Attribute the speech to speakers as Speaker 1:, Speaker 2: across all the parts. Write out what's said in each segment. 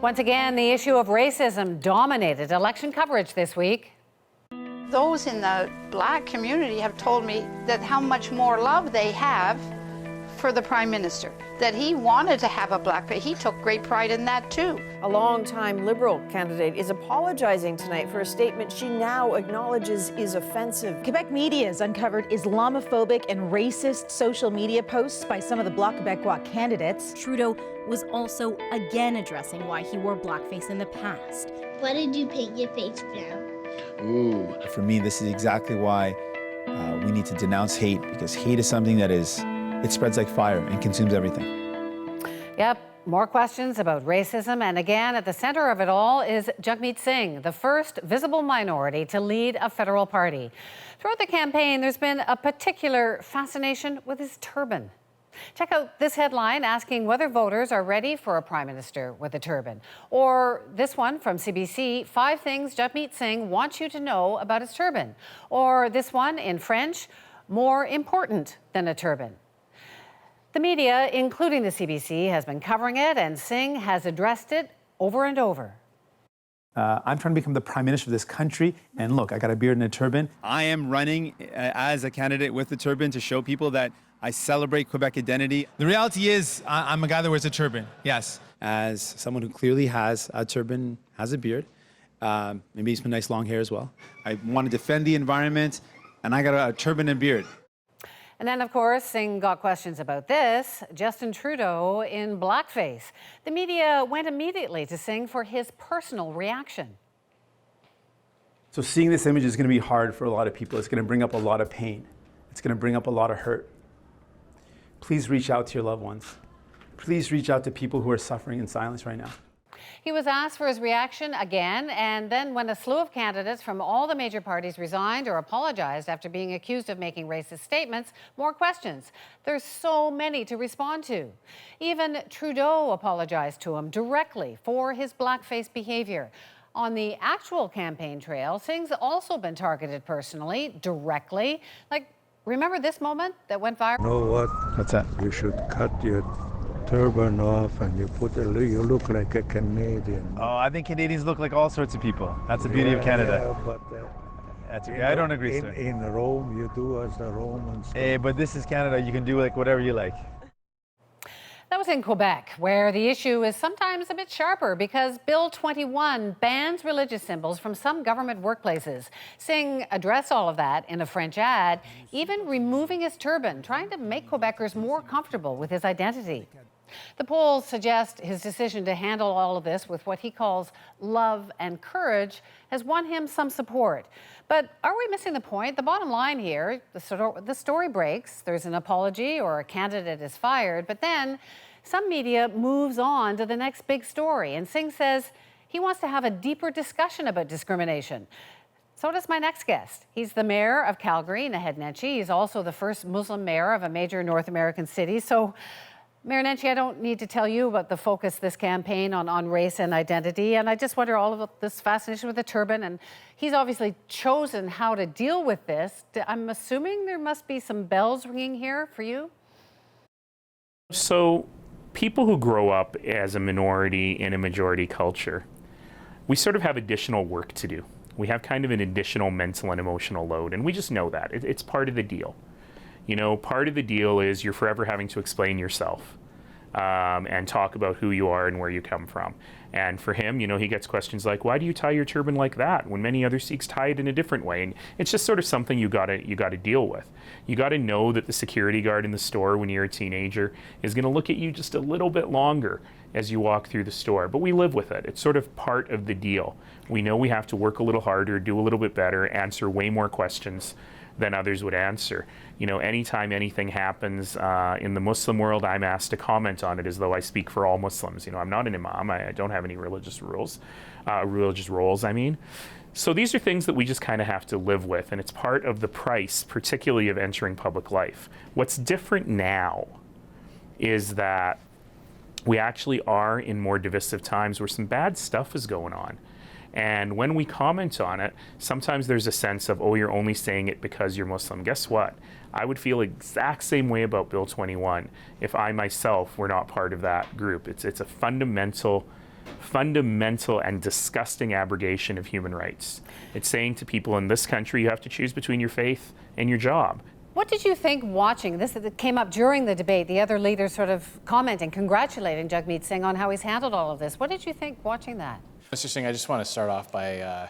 Speaker 1: Once again, the issue of racism dominated election coverage this week.
Speaker 2: Those in the Black community have told me that how much more love they have for the Prime Minister, that he wanted to have a Black face. He took great pride in that too.
Speaker 3: A longtime Liberal candidate is apologizing tonight for a statement she now acknowledges is offensive.
Speaker 4: Quebec media has uncovered Islamophobic and racist social media posts by some of the Bloc-Quebecois candidates.
Speaker 5: Trudeau was also again addressing why he wore blackface in the past.
Speaker 6: Why did you paint your face brown?
Speaker 7: Ooh. For me, this is exactly why we need to denounce hate, because hate is something that it spreads like fire and consumes everything.
Speaker 1: Yep, more questions about racism. And again, at the center of it all is Jagmeet Singh, the first visible minority to lead a federal party. Throughout the campaign, there's been a particular fascination with his turban. Check out this headline asking whether voters are ready for a prime minister with a turban. Or this one from CBC, 5 things Jagmeet Singh wants you to know about his turban. Or this one in French, more important than a turban. The media, including the CBC, has been covering it, and Singh has addressed it over and over.
Speaker 8: I'm trying to become the prime minister of this country, and look, I got a beard and a turban.
Speaker 7: I am running as a candidate with the turban to show people that I celebrate Quebec identity.
Speaker 9: The reality is, I'm a guy that wears a turban, yes.
Speaker 7: As someone who clearly has a turban, has a beard, maybe some nice long hair as well. I want to defend the environment, and I got a turban and beard.
Speaker 1: And then, of course, Singh got questions about this. Justin Trudeau in blackface. The media went immediately to Singh for his personal reaction.
Speaker 8: So seeing this image is going to be hard for a lot of people. It's going to bring up a lot of pain. It's going to bring up a lot of hurt. Please reach out to your loved ones. Please reach out to people who are suffering in silence right now.
Speaker 1: He was asked for his reaction again, and then when a slew of candidates from all the major parties resigned or apologized after being accused of making racist statements, more questions. There's so many to respond to. Even Trudeau apologized to him directly for his blackface behavior. On the actual campaign trail, Singh's also been targeted personally, directly. Like, remember this moment that went viral?
Speaker 10: You know what?
Speaker 8: What's that?
Speaker 10: You should cut your turban off and you you look like a Canadian.
Speaker 8: Oh, I think Canadians look like all sorts of people. That's the beauty of Canada.
Speaker 10: Yeah, but
Speaker 8: That's okay. I don't agree, sir.
Speaker 10: In Rome, you do as the Romans.
Speaker 8: Hey, but this is Canada. You can do like whatever you like.
Speaker 1: That was in Quebec, where the issue is sometimes a bit sharper because Bill 21 bans religious symbols from some government workplaces. Singh addressed all of that in a French ad, even removing his turban, trying to make Quebecers more comfortable with his identity. The polls suggest his decision to handle all of this with what he calls love and courage has won him some support. But are we missing the point? The bottom line here, the story breaks, there's an apology or a candidate is fired, but then some media moves on to the next big story. And Singh says he wants to have a deeper discussion about discrimination. So does my next guest. He's the mayor of Calgary, Naheed Nenshi. He's also the first Muslim mayor of a major North American city. So Mayor Nenshi, I don't need to tell you about the focus this campaign on race and identity, and I just wonder all about this fascination with the turban, and he's obviously chosen how to deal with this. I'm assuming there must be some bells ringing here for you?
Speaker 11: So people who grow up as a minority in a majority culture, we sort of have additional work to do. We have kind of an additional mental and emotional load, and we just know that. It's part of the deal. You know, part of the deal is you're forever having to explain yourself and talk about who you are and where you come from. And for him, you know, he gets questions like, why do you tie your turban like that when many other Sikhs tie it in a different way? And it's just sort of something you gotta deal with. You gotta know that the security guard in the store when you're a teenager is gonna look at you just a little bit longer as you walk through the store. But we live with it. It's sort of part of the deal. We know we have to work a little harder, do a little bit better, answer way more questions than others would answer. You know, anytime anything happens in the Muslim world, I'm asked to comment on it as though I speak for all Muslims. You know, I'm not an imam. I don't have any religious roles, I mean. So these are things that we just kind of have to live with, and it's part of the price, particularly of entering public life. What's different now is that we actually are in more divisive times where some bad stuff is going on. And when we comment on it, sometimes there's a sense of, oh, you're only saying it because you're Muslim. Guess what? I would feel the exact same way about Bill 21 if I myself were not part of that group. It's a fundamental fundamental and disgusting abrogation of human rights. It's saying to people in this country, you have to choose between your faith and your job.
Speaker 1: What did you think watching this? That came up during the debate, the other leaders sort of commenting, congratulating Jagmeet Singh on how he's handled all of this. What did you think watching that?
Speaker 12: Mr. Singh, I just want to start off by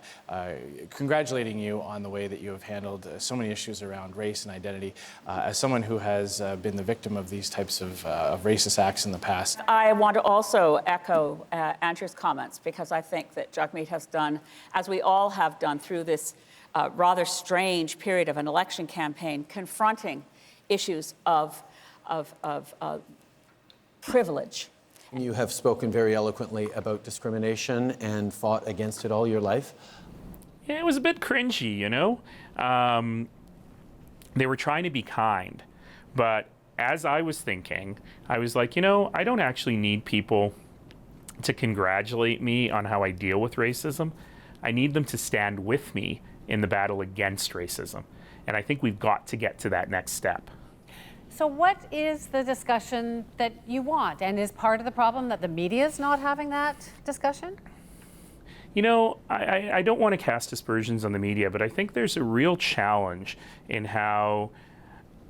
Speaker 12: congratulating you on the way that you have handled so many issues around race and identity. As someone who has been the victim of these types of racist acts in the past.
Speaker 13: I want to also echo Andrew's comments, because I think that Jagmeet has done, as we all have done through this rather strange period of an election campaign, confronting issues of privilege.
Speaker 14: You have spoken very eloquently about discrimination and fought against it all your life.
Speaker 11: Yeah, it was a bit cringy, you know. They were trying to be kind, but as I was thinking, I was like, you know, I don't actually need people to congratulate me on how I deal with racism. I need them to stand with me in the battle against racism. And I think we've got to get to that next step.
Speaker 1: So what is the discussion that you want? And is part of the problem that the media is not having that discussion?
Speaker 11: You know, I don't want to cast aspersions on the media, but I think there's a real challenge in how,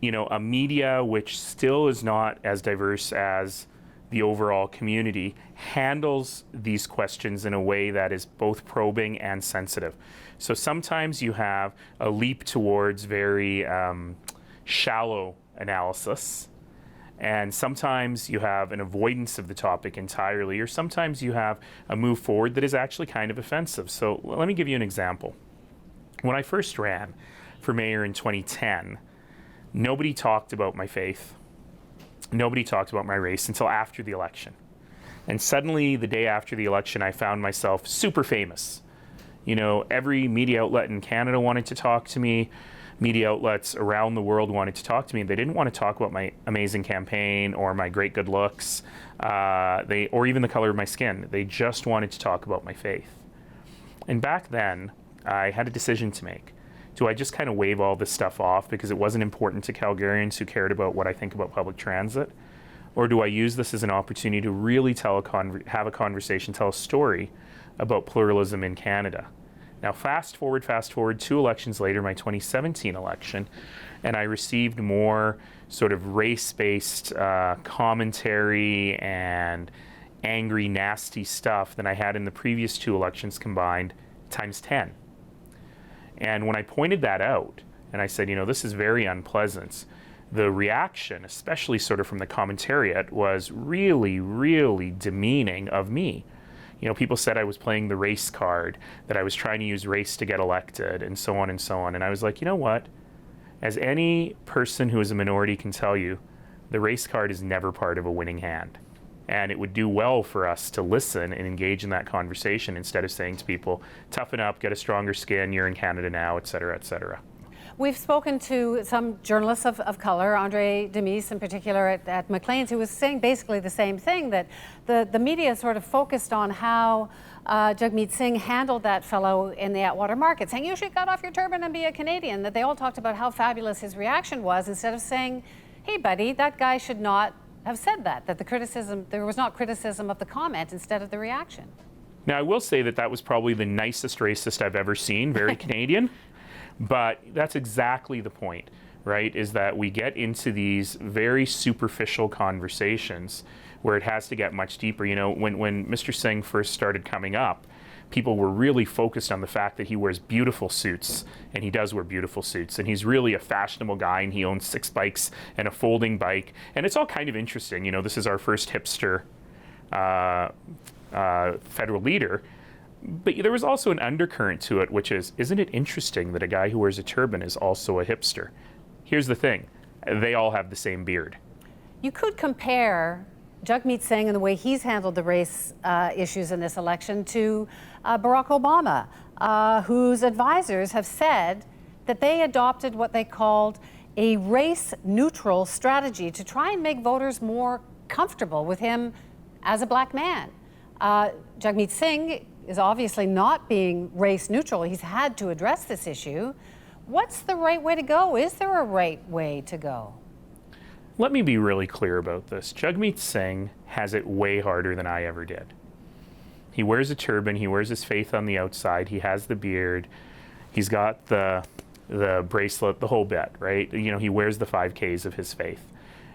Speaker 11: you know, a media which still is not as diverse as the overall community handles these questions in a way that is both probing and sensitive. So sometimes you have a leap towards very shallow analysis, and sometimes you have an avoidance of the topic entirely, or sometimes you have a move forward that is actually kind of offensive. So let me give you an example. When I first ran for mayor in 2010, nobody talked about my faith, nobody talked about my race until after the election. And suddenly, the day after the election, I found myself super famous. You know, every media outlet in Canada wanted to talk to me. Media outlets around the world wanted to talk to me. They didn't want to talk about my amazing campaign or my great good looks, or even the color of my skin. They just wanted to talk about my faith. And back then, I had a decision to make. Do I just kind of wave all this stuff off because it wasn't important to Calgarians who cared about what I think about public transit? Or do I use this as an opportunity to really have a conversation, tell a story about pluralism in Canada? Now, fast forward 2 elections later, my 2017 election, and I received more sort of race-based commentary and angry, nasty stuff than I had in the previous 2 elections combined, times 10. And when I pointed that out, and I said, you know, this is very unpleasant, the reaction, especially sort of from the commentariat, was really, really demeaning of me. You know, people said I was playing the race card, that I was trying to use race to get elected, and so on and so on. And I was like, you know what? As any person who is a minority can tell you, the race card is never part of a winning hand. And it would do well for us to listen and engage in that conversation instead of saying to people, toughen up, get a stronger skin, you're in Canada now, et cetera, et cetera.
Speaker 1: We've spoken to some journalists of color, Andre Demise in particular at Maclean's, who was saying basically the same thing, that the media sort of focused on how Jagmeet Singh handled that fellow in the Atwater Market, saying you should cut off your turban and be a Canadian, that they all talked about how fabulous his reaction was, instead of saying, hey buddy, that guy should not have said that there was not criticism of the comment instead of the reaction.
Speaker 11: Now, I will say that was probably the nicest racist I've ever seen, very Canadian. But that's exactly the point, right? Is that we get into these very superficial conversations where it has to get much deeper. You know, when Mr. Singh first started coming up, people were really focused on the fact that he wears beautiful suits, and he does wear beautiful suits, and he's really a fashionable guy, and he owns 6 bikes and a folding bike, and it's all kind of interesting. You know, this is our first hipster federal leader. But there was also an undercurrent to it, which is, isn't it interesting that a guy who wears a turban is also a hipster? Here's the thing, they all have the same beard.
Speaker 1: You could compare Jagmeet Singh and the way he's handled the race issues in this election to Barack Obama, whose advisors have said that they adopted what they called a race-neutral strategy to try and make voters more comfortable with him as a black man. Jagmeet Singh is obviously not being race neutral. He's had to address this issue. What's the right way to go? Is there a right way to go?
Speaker 11: Let me be really clear about this. Jagmeet Singh has it way harder than I ever did. He wears a turban, he wears his faith on the outside, he has the beard, he's got the bracelet, the whole bit, right? You know, he wears the 5 Ks of his faith.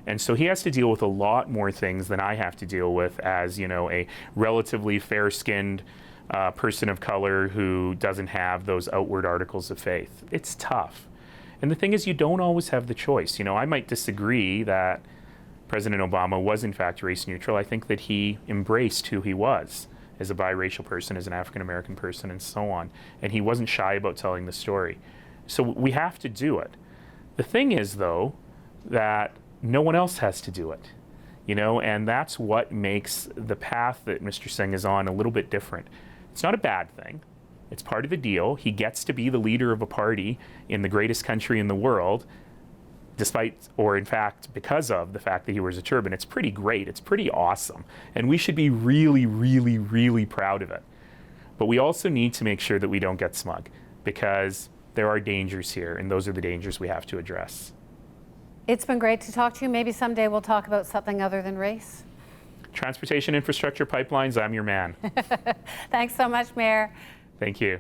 Speaker 11: And so he has to deal with a lot more things than I have to deal with as, you know, a relatively fair-skinned person of color who doesn't have those outward articles of faith. It's tough. And the thing is, you don't always have the choice. You know, I might disagree that President Obama was in fact race neutral. I think that he embraced who he was as a biracial person, as an African-American person, and so on. And he wasn't shy about telling the story. So we have to do it. The thing is, though, that no one else has to do it, you know, and that's what makes the path that Mr. Singh is on a little bit different. It's not a bad thing. It's part of the deal. He gets to be the leader of a party in the greatest country in the world, despite, or in fact, because of the fact that he wears a turban. It's pretty great. It's pretty awesome. And we should be really, really, really proud of it. But we also need to make sure that we don't get smug, because there are dangers here, and those are the dangers we have to address.
Speaker 1: It's been great to talk to you. Maybe someday we'll talk about something other than race.
Speaker 11: Transportation infrastructure pipelines, I'm your man.
Speaker 1: Thanks so much, Mayor.
Speaker 11: Thank you.